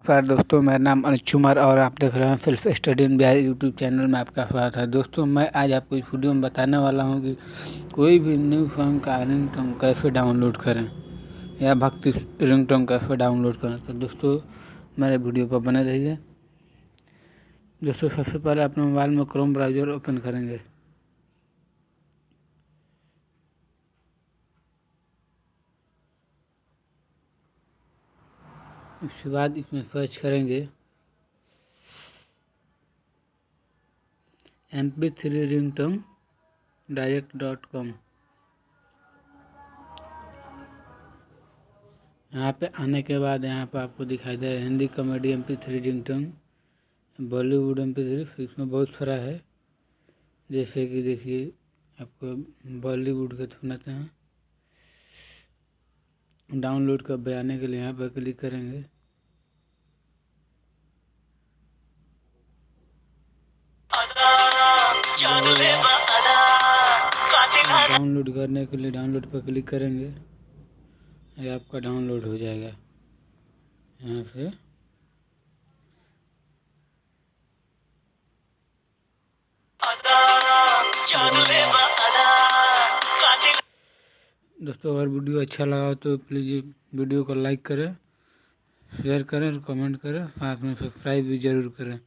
नमस्कार दोस्तों, मेरा नाम अनुज कुमार और आप देख रहे हैं self study in Bihar YouTube channel में आपका स्वागत है। दोस्तों, मैं आज आपको इस वीडियो में बताने वाला हूं कि कोई भी न्यू सॉन्ग का रिंगटोन कैसे डाउनलोड करें या भक्ति रिंगटोन कैसे डाउनलोड करें। तो दोस्तों, मेरे वीडियो पर बने रहिए। दोस्तों, सबसे पहले अपने मोबाइल में क्रोम ब्राउज़र ओपन करेंगे। उसके बाद इसमें सर्च करेंगे mp3 ringtone direct.com। यहाँ पे आने के बाद यहाँ पे आपको दिखाई दे रहा है Hindi comedy mp3 ringtone, Bollywood mp3। इसमें बहुत सारा है, जैसे कि देखिए आपको बॉलीवुड के सुनाते हैं। डाउनलोड कर आने के लिए यहाँ पर क्लिक करेंगे। डाउनलोड करने के लिए डाउनलोड पर क्लिक करेंगे, ये आपका डाउनलोड हो जाएगा। यहाँ से दोस्तों, अगर वीडियो अच्छा लगा तो प्लीज़ वीडियो को लाइक करें, शेयर करें और कमेंट करें, साथ में सब्सक्राइब भी ज़रूर करें।